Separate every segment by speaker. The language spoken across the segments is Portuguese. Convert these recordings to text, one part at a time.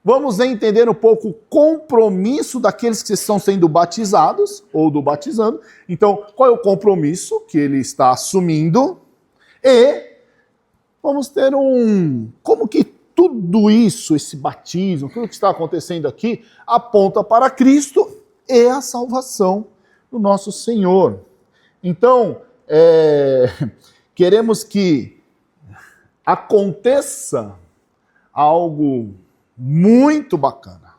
Speaker 1: vamos entender um pouco o compromisso daqueles que estão sendo batizados, ou do batizando. Então, qual é o compromisso que ele está assumindo? E vamos ter como que tudo isso, esse batismo, tudo que está acontecendo aqui, aponta para Cristo e a salvação do nosso Senhor. Então, queremos que aconteça algo muito bacana.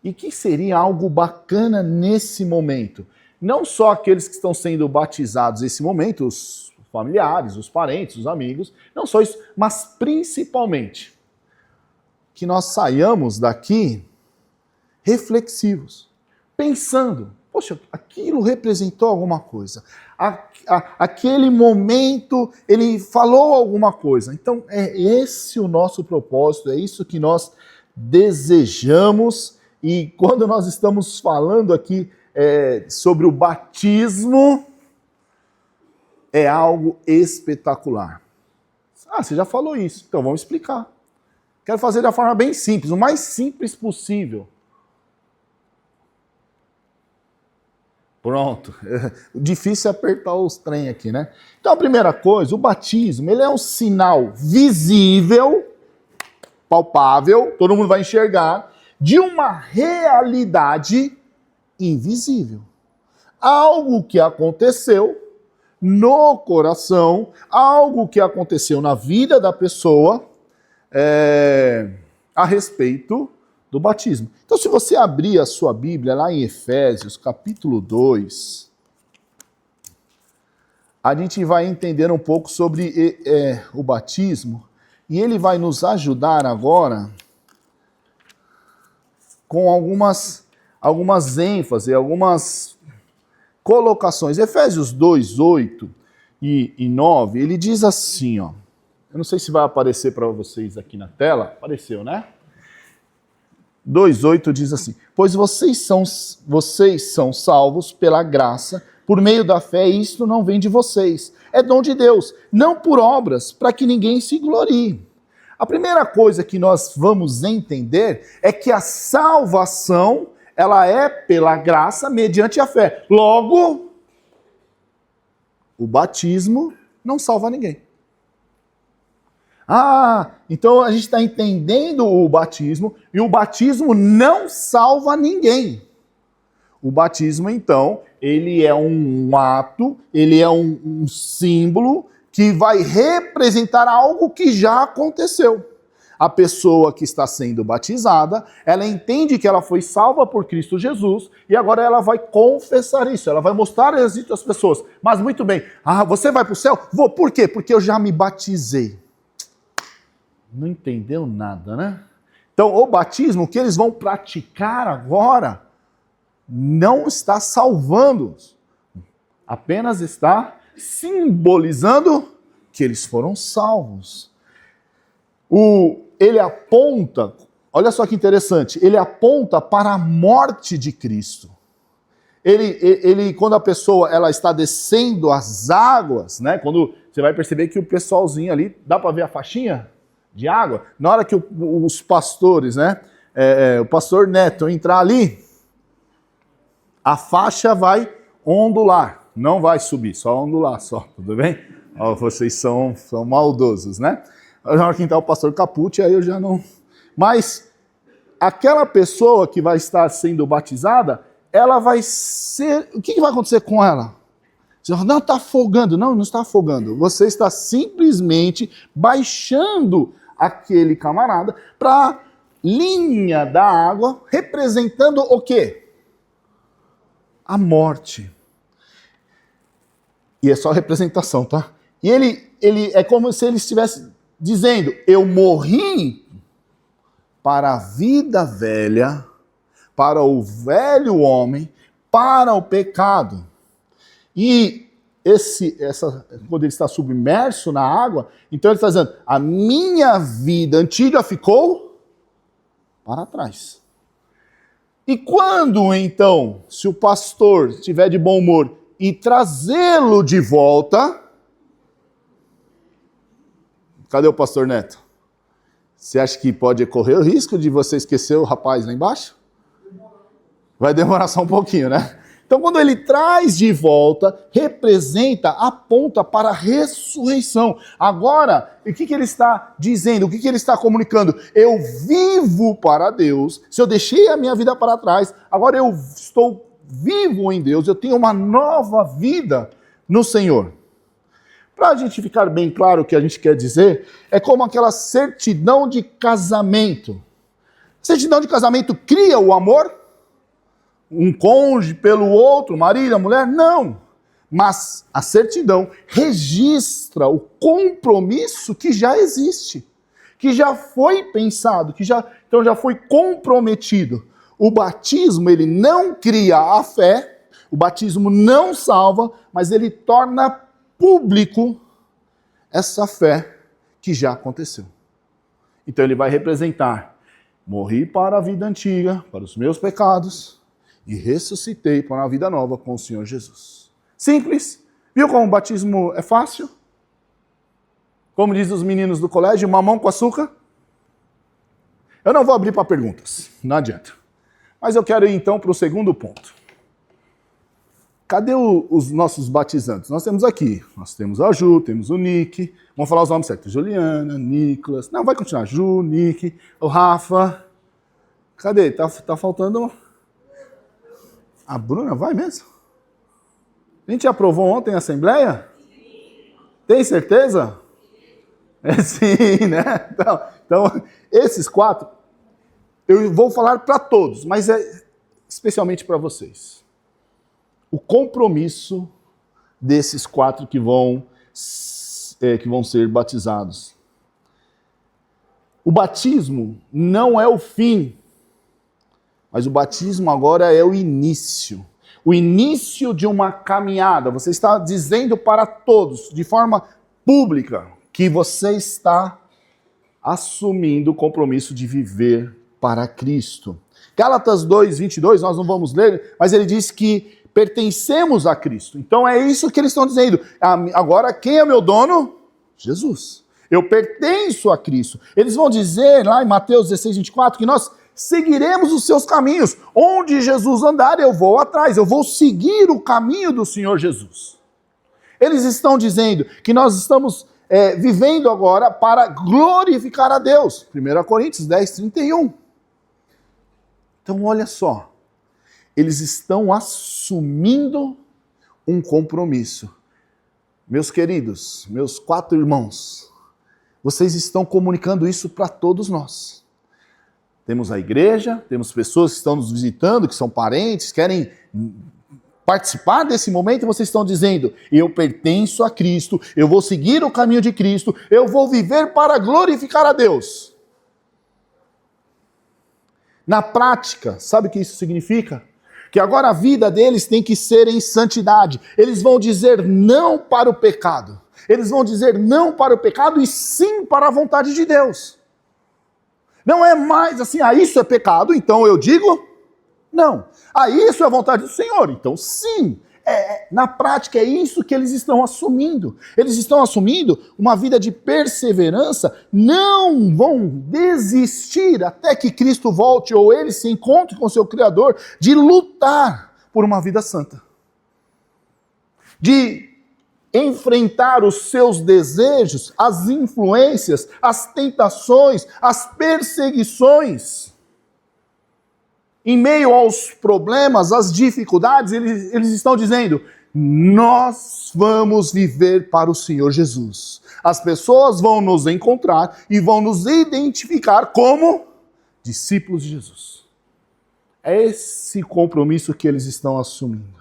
Speaker 1: E que seria algo bacana nesse momento? Não só aqueles que estão sendo batizados nesse momento, os familiares, os parentes, os amigos, não só isso, mas principalmente que nós saiamos daqui reflexivos, pensando, poxa, aquilo representou alguma coisa, aquele momento ele falou alguma coisa. Então é esse o nosso propósito, é isso que nós desejamos. E quando nós estamos falando aqui sobre o batismo, é algo espetacular. Ah, você já falou isso, então vamos explicar. Quero fazer de uma forma bem simples, o mais simples possível. Pronto. O difícil é apertar os trem aqui, né? Então a primeira coisa, o batismo, ele é um sinal visível, palpável, todo mundo vai enxergar, de uma realidade invisível. Algo que aconteceu no coração, algo que aconteceu na vida da pessoa a respeito do batismo. Então, se você abrir a sua Bíblia lá em Efésios, capítulo 2, a gente vai entender um pouco sobre o batismo, e ele vai nos ajudar agora com algumas ênfases, algumas colocações. Efésios 2, 8 e 9, ele diz assim, ó. Eu não sei se vai aparecer para vocês aqui na tela. Apareceu, né? 2,8 diz assim: pois vocês são salvos pela graça, por meio da fé, e isto não vem de vocês. É dom de Deus, não por obras, para que ninguém se glorie. A primeira coisa que nós vamos entender é que a salvação, ela é pela graça mediante a fé. Logo, o batismo não salva ninguém. Ah, então a gente está entendendo o batismo, e o batismo não salva ninguém. O batismo, então, ele é um ato, ele é um símbolo que vai representar algo que já aconteceu. A pessoa que está sendo batizada, ela entende que ela foi salva por Cristo Jesus, e agora ela vai confessar isso, ela vai mostrar isso às pessoas. Mas muito bem, você vai para o céu? Vou, por quê? Porque eu já me batizei. Não entendeu nada, né? Então, o batismo que eles vão praticar agora não está salvando-os. Apenas está simbolizando que eles foram salvos. Ele aponta, olha só que interessante, ele aponta para a morte de Cristo. Quando a pessoa ela está descendo as águas, né? Quando você vai perceber que o pessoalzinho ali, dá para ver a faixinha de água? Na hora que os pastores, né? O pastor Neto entrar ali, a faixa vai ondular, não vai subir, só ondular, só, tudo bem? Vocês são maldosos, né? Na hora que entrar o pastor Capucci, aí eu já não... Mas aquela pessoa que vai estar sendo batizada, ela vai ser... O que vai acontecer com ela? Você fala, não, está afogando. Não, não está afogando. Você está simplesmente baixando aquele camarada para a linha da água, representando o quê? A morte. E é só representação, tá? E ele é como se ele estivesse dizendo, eu morri para a vida velha, para o velho homem, para o pecado. E quando ele está submerso na água, então ele está dizendo, a minha vida antiga ficou para trás. E quando, então, se o pastor estiver de bom humor e trazê-lo de volta... Cadê o pastor Neto? Você acha que pode correr o risco de você esquecer o rapaz lá embaixo? Vai demorar só um pouquinho, né? Então, quando ele traz de volta, representa, aponta para a ressurreição. Agora, o que ele está dizendo? O que ele está comunicando? Eu vivo para Deus. Se eu deixei a minha vida para trás, agora eu estou vivo em Deus. Eu tenho uma nova vida no Senhor. Para a gente ficar bem claro o que a gente quer dizer, é como aquela certidão de casamento. Certidão de casamento cria o amor? Um cônjuge pelo outro, marido, mulher? Não. Mas a certidão registra o compromisso que já existe, que já foi pensado, então já foi comprometido. O batismo, ele não cria a fé, o batismo não salva, mas ele torna público essa fé que já aconteceu. Então ele vai representar: morri para a vida antiga, para os meus pecados, e ressuscitei para uma vida nova com o Senhor Jesus. Simples. Viu como o batismo é fácil? Como dizem os meninos do colégio, mamão com açúcar? Eu não vou abrir para perguntas, não adianta. Mas eu quero ir então para o segundo ponto. Cadê os nossos batizantes? Nós temos aqui, nós temos a Ju, temos o Nick, vamos falar os nomes certos, Juliana, Nicolas, não, vai continuar, Ju, Nick, o Rafa. Cadê? Tá faltando... A Bruna vai mesmo? A gente aprovou ontem a Assembleia? Tem certeza? É sim, né? Então, esses 4, eu vou falar para todos, mas é especialmente para vocês. O compromisso desses 4 que vão ser batizados. O batismo não é o fim, mas o batismo agora é o início. O início de uma caminhada. Você está dizendo para todos, de forma pública, que você está assumindo o compromisso de viver para Cristo. Gálatas 2:22, nós não vamos ler, mas ele diz que pertencemos a Cristo. Então é isso que eles estão dizendo. Agora, quem é meu dono? Jesus. Eu pertenço a Cristo. Eles vão dizer lá em Mateus 16:24 que nós seguiremos os seus caminhos. Onde Jesus andar, eu vou atrás. Eu vou seguir o caminho do Senhor Jesus. Eles estão dizendo que nós estamos vivendo agora para glorificar a Deus. 1 Coríntios 10:31. Então, olha só. Eles estão assumindo um compromisso. Meus queridos, meus 4 irmãos, vocês estão comunicando isso para todos nós. Temos a igreja, temos pessoas que estão nos visitando, que são parentes, querem participar desse momento, e vocês estão dizendo: eu pertenço a Cristo, eu vou seguir o caminho de Cristo, eu vou viver para glorificar a Deus. Na prática, sabe o que isso significa? Que agora a vida deles tem que ser em santidade. Eles vão dizer não para o pecado. Eles vão dizer não para o pecado e sim para a vontade de Deus. Não é mais assim, isso é pecado, então eu digo não. Isso é a vontade do Senhor, então sim. Na prática é isso que eles estão assumindo. Eles estão assumindo uma vida de perseverança, não vão desistir até que Cristo volte ou eles se encontrem com seu Criador, de lutar por uma vida santa. De enfrentar os seus desejos, as influências, as tentações, as perseguições. Em meio aos problemas, às dificuldades, eles estão dizendo: nós vamos viver para o Senhor Jesus. As pessoas vão nos encontrar e vão nos identificar como discípulos de Jesus. É esse compromisso que eles estão assumindo.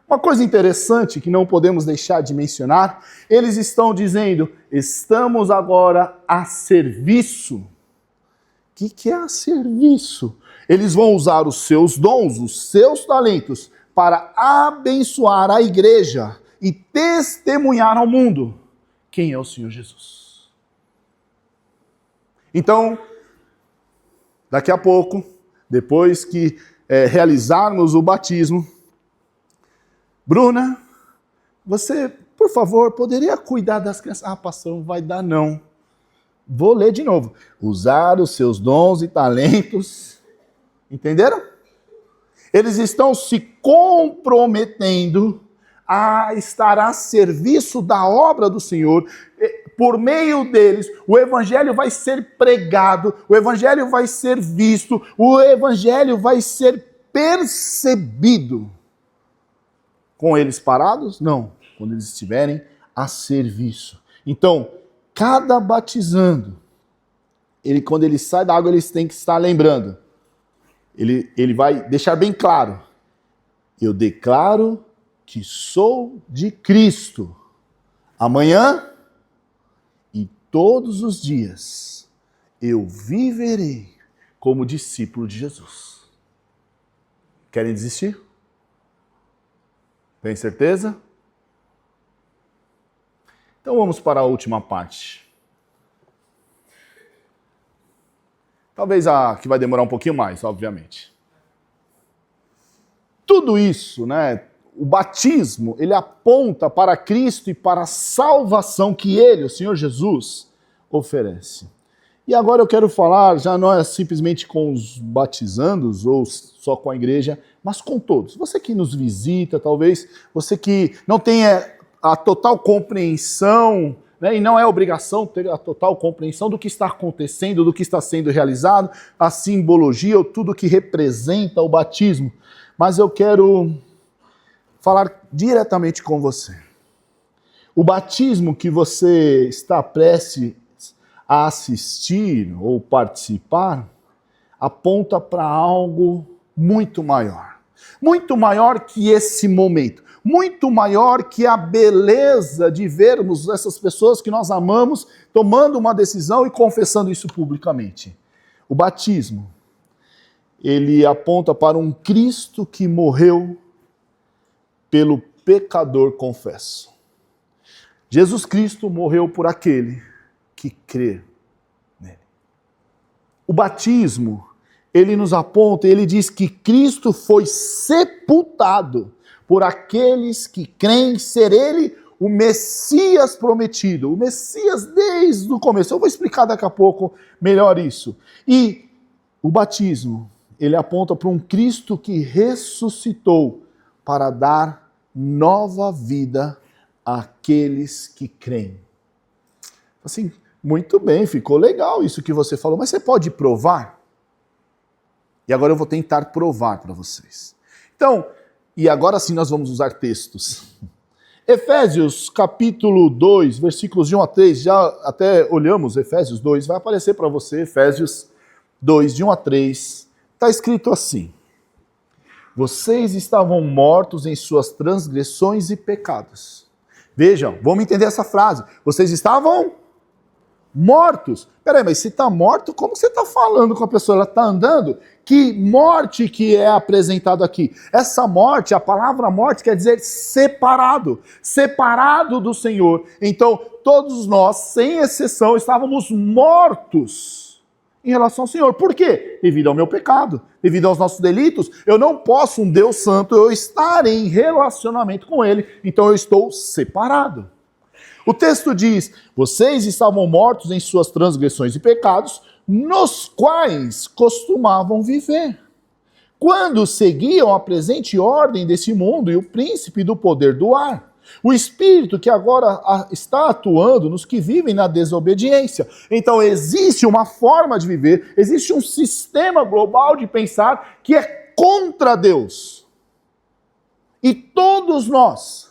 Speaker 1: Uma coisa interessante que não podemos deixar de mencionar, eles estão dizendo: estamos agora a serviço. O que é a serviço? Eles vão usar os seus dons, os seus talentos, para abençoar a igreja e testemunhar ao mundo quem é o Senhor Jesus. Então, daqui a pouco, depois que realizarmos o batismo, Bruna, você, por favor, poderia cuidar das crianças? Pastor, não vai dar não. Vou ler de novo. Usar os seus dons e talentos. Entenderam? Eles estão se comprometendo a estar a serviço da obra do Senhor. Por meio deles, o evangelho vai ser pregado, o evangelho vai ser visto, o evangelho vai ser percebido. Com eles parados? Não. Quando eles estiverem a serviço. Então, cada batizando, quando ele sai da água, eles têm que estar lembrando. Ele vai deixar bem claro. Eu declaro que sou de Cristo. Amanhã e todos os dias eu viverei como discípulo de Jesus. Querem desistir? Tem certeza? Então vamos para a última parte. Talvez a que vai demorar um pouquinho mais, obviamente. Tudo isso, né? O batismo, ele aponta para Cristo e para a salvação que ele, o Senhor Jesus, oferece. E agora eu quero falar, já não é simplesmente com os batizandos ou só com a igreja, mas com todos. Você que nos visita, talvez, você que não tenha a total compreensão, né, e não é obrigação ter a total compreensão do que está acontecendo, do que está sendo realizado, a simbologia ou tudo que representa o batismo. Mas eu quero falar diretamente com você. O batismo que você está prestes a assistir ou participar aponta para algo muito maior que esse momento, muito maior que a beleza de vermos essas pessoas que nós amamos tomando uma decisão e confessando isso publicamente. O batismo, ele aponta para um Cristo que morreu pelo pecador confesso. Jesus Cristo morreu por aquele que crê nele. O batismo, ele nos aponta, ele diz que Cristo foi sepultado por aqueles que creem ser ele o Messias prometido, o Messias desde o começo. Eu vou explicar daqui a pouco melhor isso. E o batismo, ele aponta para um Cristo que ressuscitou para dar nova vida àqueles que creem. Assim, muito bem, ficou legal isso que você falou, mas você pode provar? E agora eu vou tentar provar para vocês. Então, e agora sim nós vamos usar textos. Efésios capítulo 2, versículos de 1 a 3, já até olhamos Efésios 2, vai aparecer para você, Efésios 2, de 1 a 3, está escrito assim: vocês estavam mortos em suas transgressões e pecados. Vejam, vamos entender essa frase. Vocês estavam mortos. Peraí, mas se está morto, como você está falando com a pessoa? Ela está andando? Que morte que é apresentado aqui? Essa morte, a palavra morte quer dizer separado. Separado do Senhor. Então, todos nós, sem exceção, estávamos mortos em relação ao Senhor. Por quê? Devido ao meu pecado, devido aos nossos delitos. Eu não posso, um Deus santo, eu estar em relacionamento com Ele. Então eu estou separado. O texto diz, vocês estavam mortos em suas transgressões e pecados, nos quais costumavam viver, quando seguiam a presente ordem desse mundo e o príncipe do poder do ar, o espírito que agora está atuando nos que vivem na desobediência. Então existe uma forma de viver, existe um sistema global de pensar que é contra Deus. E todos nós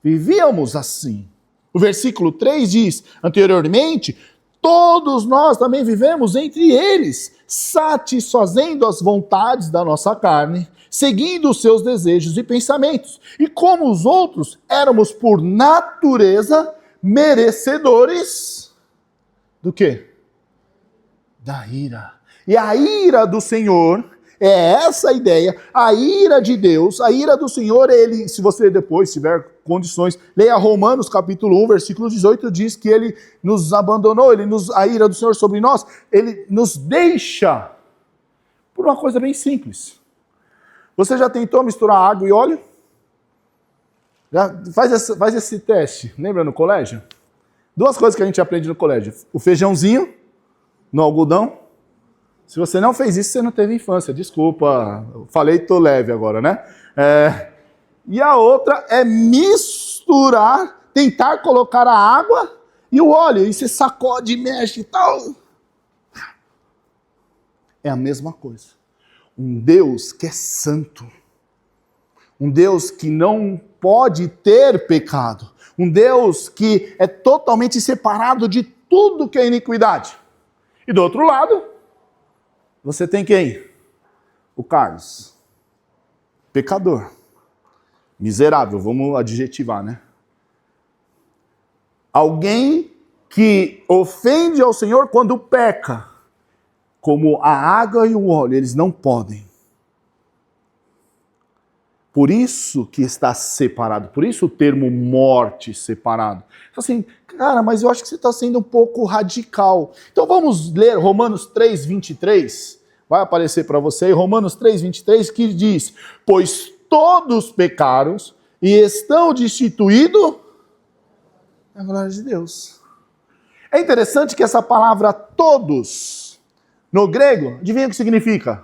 Speaker 1: vivíamos assim. O versículo 3 diz, anteriormente, todos nós também vivemos entre eles, satisfazendo as vontades da nossa carne, seguindo os seus desejos e pensamentos. E como os outros, éramos por natureza merecedores do quê? Da ira. E a ira do Senhor, é essa a ideia, a ira de Deus, a ira do Senhor, ele, se você depois tiver condições, leia Romanos capítulo 1, versículo 18, diz que ele nos abandonou, a ira do Senhor sobre nós, ele nos deixa por uma coisa bem simples. Você já tentou misturar água e óleo? Já faz esse teste, lembra no colégio? Duas coisas que a gente aprende no colégio. O feijãozinho no algodão. Se você não fez isso, você não teve infância. Desculpa, eu falei, tô leve agora, né? E a outra é misturar, tentar colocar a água e o óleo. E você sacode, mexe e tal. É a mesma coisa. Um Deus que é santo. Um Deus que não pode ter pecado. Um Deus que é totalmente separado de tudo que é iniquidade. E do outro lado, você tem quem? O Carlos. Pecador. Miserável, vamos adjetivar, né? Alguém que ofende ao Senhor quando peca. Como a água e o óleo, eles não podem. Por isso que está separado, por isso o termo morte separado. Assim, cara, mas eu acho que você está sendo um pouco radical. Então vamos ler Romanos 3, 23. Vai aparecer para você aí, Romanos 3, 23, que diz: pois todos pecaram e estão destituídos da glória de Deus. É interessante que essa palavra todos, no grego, adivinha o que significa?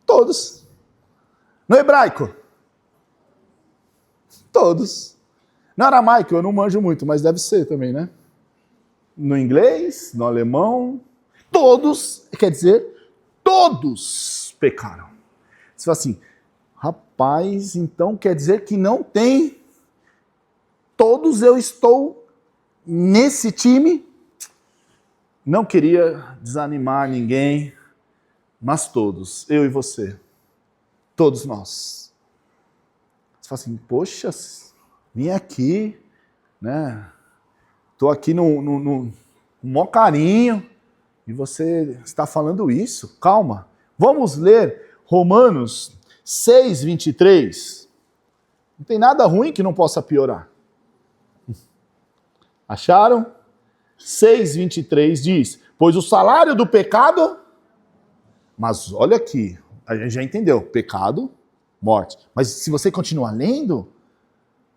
Speaker 1: Todos. No hebraico? Todos. No aramaico eu não manjo muito, mas deve ser também, né? No inglês, no alemão, todos, quer dizer, todos pecaram. Você fala assim, rapaz, então quer dizer que não tem, todos eu estou nesse time? Não queria desanimar ninguém, mas todos, eu e você. Todos nós. Você fala assim, poxa, vim aqui, né? Estou aqui no maior carinho, e você está falando isso? Calma. Vamos ler Romanos 6, 23. Não tem nada ruim que não possa piorar. Acharam? 6, 23 diz, pois o salário do pecado... Mas olha aqui, a gente já entendeu, pecado, morte. Mas se você continuar lendo,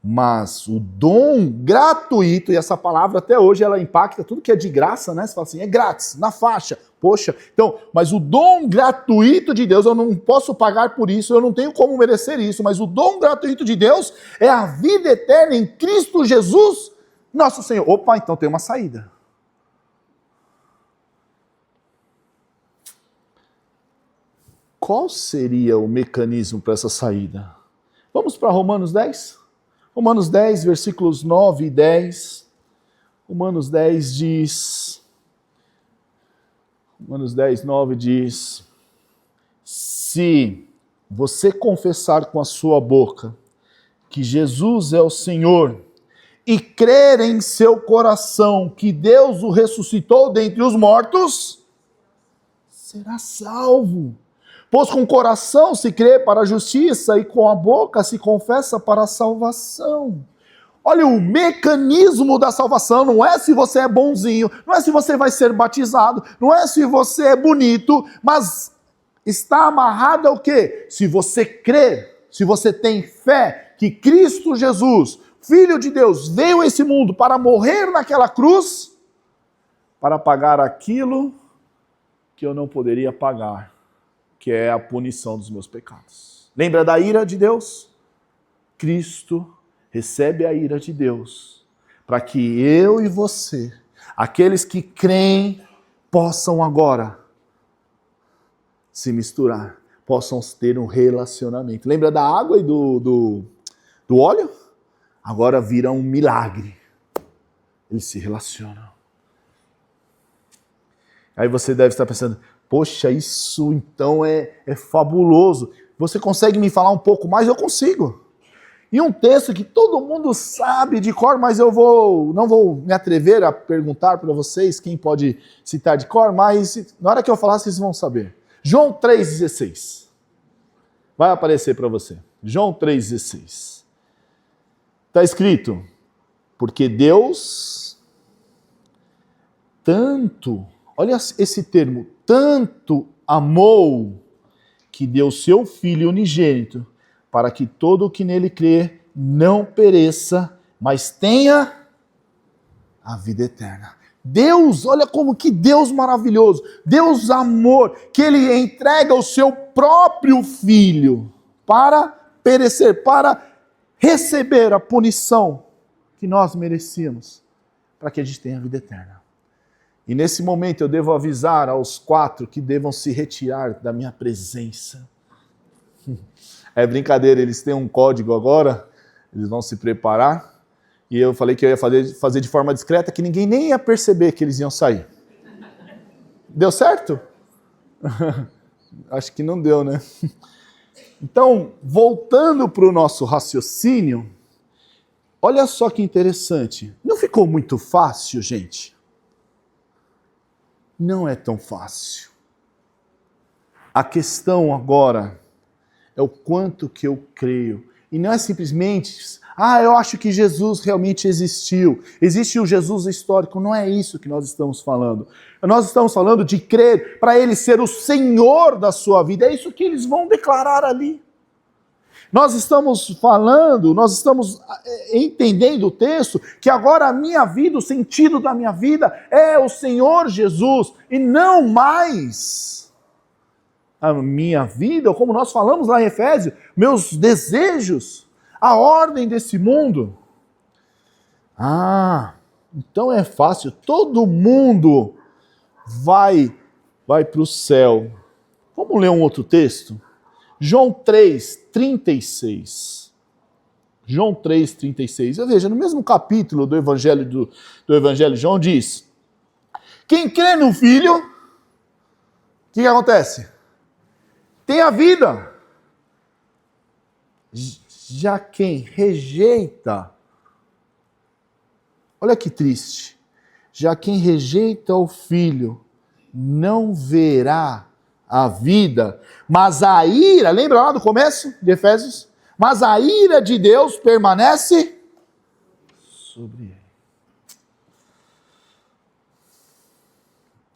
Speaker 1: mas o dom gratuito, e essa palavra até hoje ela impacta tudo que é de graça, né? Você fala assim, é grátis, na faixa. Poxa, então, mas o dom gratuito de Deus, eu não posso pagar por isso, eu não tenho como merecer isso, mas o dom gratuito de Deus é a vida eterna em Cristo Jesus, nosso Senhor. Opa, então tem uma saída. Qual seria o mecanismo para essa saída? Vamos para Romanos 10? Romanos 10, versículos 9 e 10. Romanos 10 diz... Romanos 10, 9 diz... Se você confessar com a sua boca que Jesus é o Senhor e crer em seu coração que Deus o ressuscitou dentre os mortos, será salvo. Pois com o coração se crê para a justiça e com a boca se confessa para a salvação. Olha o mecanismo da salvação, não é se você é bonzinho, não é se você vai ser batizado, não é se você é bonito, mas está amarrado ao quê? Se você crer, se você tem fé que Cristo Jesus, Filho de Deus, veio a esse mundo para morrer naquela cruz, para pagar aquilo que eu não poderia pagar, que é a punição dos meus pecados. Lembra da ira de Deus? Cristo recebe a ira de Deus para que eu e você, aqueles que creem, possam agora se misturar, possam ter um relacionamento. Lembra da água e do óleo? Agora vira um milagre. Eles se relacionam. Aí você deve estar pensando, poxa, isso então é fabuloso. Você consegue me falar um pouco mais? Eu consigo. E um texto que todo mundo sabe de cor, mas eu não vou me atrever a perguntar para vocês quem pode citar de cor, mas na hora que eu falar, vocês vão saber. João 3,16. Vai aparecer para você. João 3,16. Está escrito, porque Deus tanto, olha esse termo, tanto amou que deu seu Filho unigênito, para que todo o que nele crê não pereça, mas tenha a vida eterna. Deus, olha como que Deus maravilhoso, Deus amor, que Ele entrega o seu próprio Filho para perecer, para receber a punição que nós merecíamos, para que a gente tenha a vida eterna. E nesse momento eu devo avisar aos 4 que devam se retirar da minha presença. É brincadeira, eles têm um código agora, eles vão se preparar, e eu falei que eu ia fazer de forma discreta, que ninguém nem ia perceber que eles iam sair. Deu certo? Acho que não deu, né? Então, voltando para o nosso raciocínio, olha só que interessante. Não ficou muito fácil, gente? Não é tão fácil. A questão agora é o quanto que eu creio. E não é simplesmente, eu acho que Jesus realmente existiu. Existe o Jesus histórico. Não é isso que nós estamos falando. Nós estamos falando de crer para Ele ser o Senhor da sua vida. É isso que eles vão declarar ali. Nós estamos falando, nós estamos entendendo o texto, que agora a minha vida, o sentido da minha vida é o Senhor Jesus, e não mais a minha vida, ou como nós falamos lá em Efésios, meus desejos, a ordem desse mundo. Então é fácil, todo mundo vai para o céu. Vamos ler um outro texto? João 3:36. João 3:36. Veja, no mesmo capítulo do Evangelho do Evangelho, João diz: quem crê no Filho, o que acontece? Tem a vida. Já quem rejeita, olha que triste, já quem rejeita o Filho não verá a vida, mas a ira, lembra lá do começo de Efésios? Mas a ira de Deus permanece sobre ele.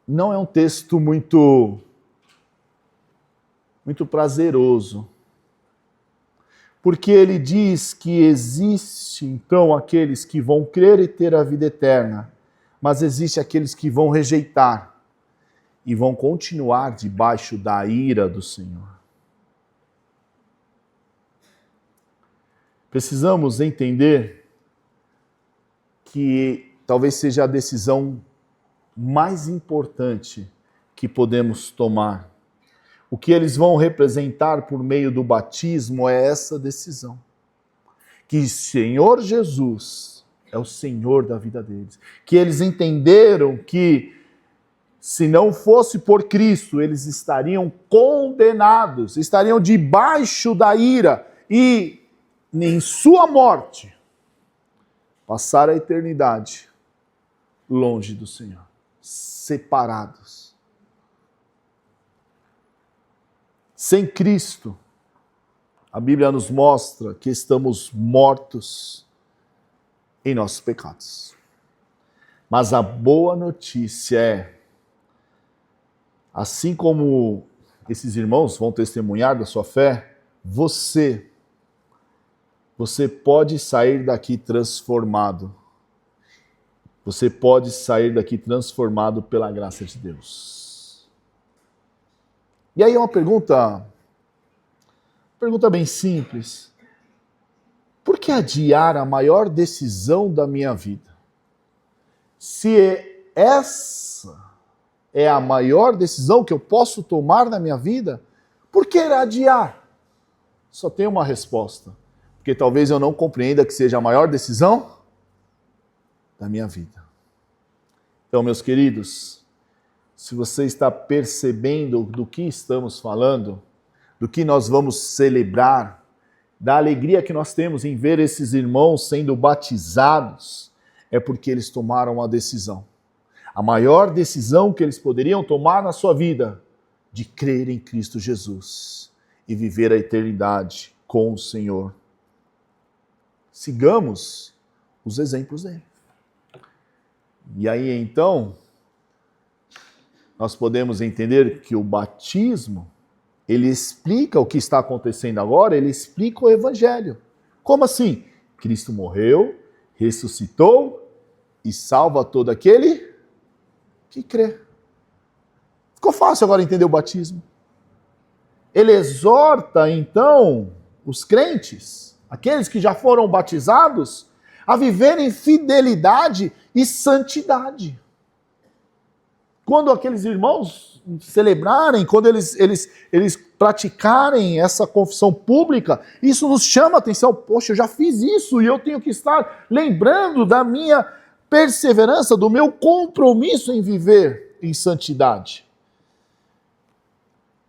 Speaker 1: Não é um texto muito prazeroso, porque ele diz que existe então aqueles que vão crer e ter a vida eterna, mas existe aqueles que vão rejeitar e vão continuar debaixo da ira do Senhor. Precisamos entender que talvez seja a decisão mais importante que podemos tomar. O que eles vão representar por meio do batismo é essa decisão. Que o Senhor Jesus é o Senhor da vida deles. Que eles entenderam que se não fosse por Cristo, eles estariam condenados, estariam debaixo da ira e, em sua morte, passar a eternidade longe do Senhor, separados. Sem Cristo, a Bíblia nos mostra que estamos mortos em nossos pecados. Mas a boa notícia é, assim como esses irmãos vão testemunhar da sua fé, você pode sair daqui transformado. Você pode sair daqui transformado pela graça de Deus. E aí é uma pergunta bem simples. Por que adiar a maior decisão da minha vida? Se essa é a maior decisão que eu posso tomar na minha vida, por que adiar? Só tem uma resposta. Porque talvez eu não compreenda que seja a maior decisão da minha vida. Então, meus queridos, se você está percebendo do que estamos falando, do que nós vamos celebrar, da alegria que nós temos em ver esses irmãos sendo batizados, é porque eles tomaram uma decisão. A maior decisão que eles poderiam tomar na sua vida, de crer em Cristo Jesus e viver a eternidade com o Senhor. Sigamos os exemplos dele. E aí então, nós podemos entender que o batismo, ele explica o que está acontecendo agora, ele explica o Evangelho. Como assim? Cristo morreu, ressuscitou e salva todo aquele que crê. Ficou fácil agora entender o batismo. Ele exorta, então, os crentes, aqueles que já foram batizados, a viverem fidelidade e santidade. Quando aqueles irmãos celebrarem, quando eles praticarem essa confissão pública, isso nos chama a atenção. Poxa, eu já fiz isso e eu tenho que estar lembrando da minha perseverança, do meu compromisso em viver em santidade.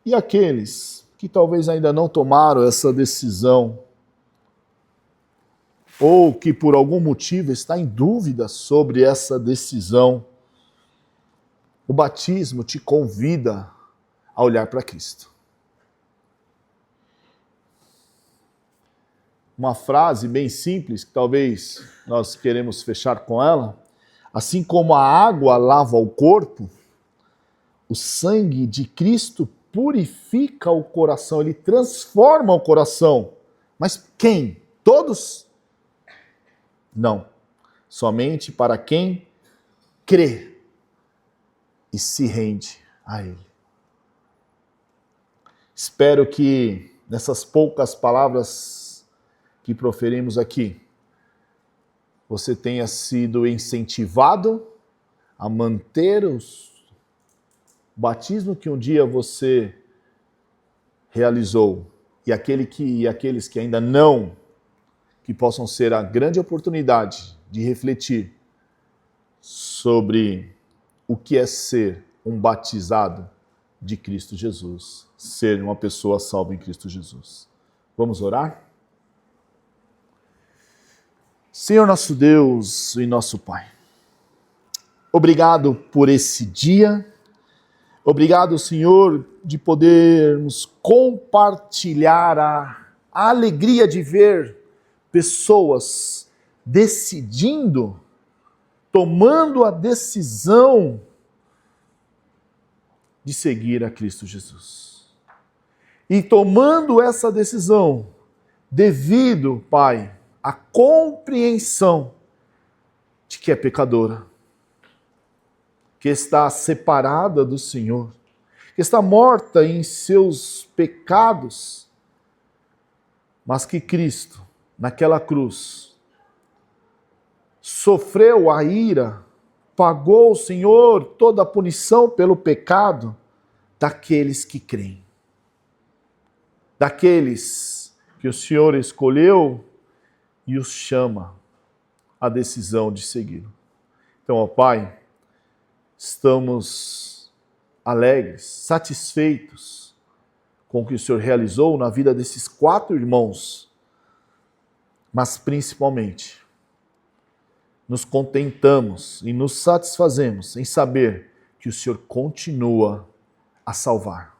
Speaker 1: E aqueles que talvez ainda não tomaram essa decisão, ou que por algum motivo está em dúvida sobre essa decisão, o batismo te convida a olhar para Cristo. Uma frase bem simples, que talvez nós queremos fechar com ela. Assim como a água lava o corpo, o sangue de Cristo purifica o coração, ele transforma o coração. Mas quem? Todos? Não. Somente para quem crê e se rende a Ele. Espero que nessas poucas palavras que proferimos aqui, você tenha sido incentivado a manter o batismo que um dia você realizou, e aqueles que ainda não, que possam ser a grande oportunidade de refletir sobre o que é ser um batizado de Cristo Jesus, ser uma pessoa salva em Cristo Jesus. Vamos orar? Senhor nosso Deus e nosso Pai, obrigado por esse dia, obrigado, Senhor, de podermos compartilhar a alegria de ver pessoas decidindo, tomando a decisão de seguir a Cristo Jesus. E tomando essa decisão, devido, Pai, à compreensão de que é pecadora, que está separada do Senhor, que está morta em seus pecados, mas que Cristo, naquela cruz, sofreu a ira, pagou, Senhor, toda a punição pelo pecado daqueles que creem. Daqueles que o Senhor escolheu e os chama à decisão de segui-lo. Então, ó Pai, estamos alegres, satisfeitos com o que o Senhor realizou na vida desses 4 irmãos, mas principalmente nos contentamos e nos satisfazemos em saber que o Senhor continua a salvar,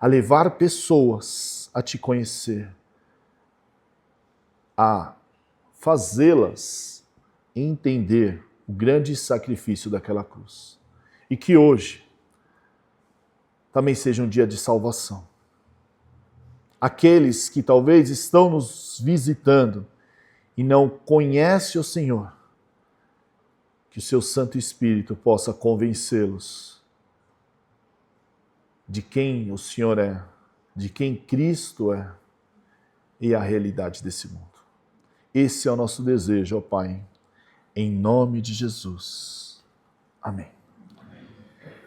Speaker 1: a levar pessoas a te conhecer, a fazê-las entender o grande sacrifício daquela cruz. E que hoje também seja um dia de salvação. Aqueles que talvez estão nos visitando e não conhecem o Senhor, que o seu Santo Espírito possa convencê-los de quem o Senhor é, de quem Cristo é e a realidade desse mundo. Esse é o nosso desejo, ó Pai, em nome de Jesus. Amém.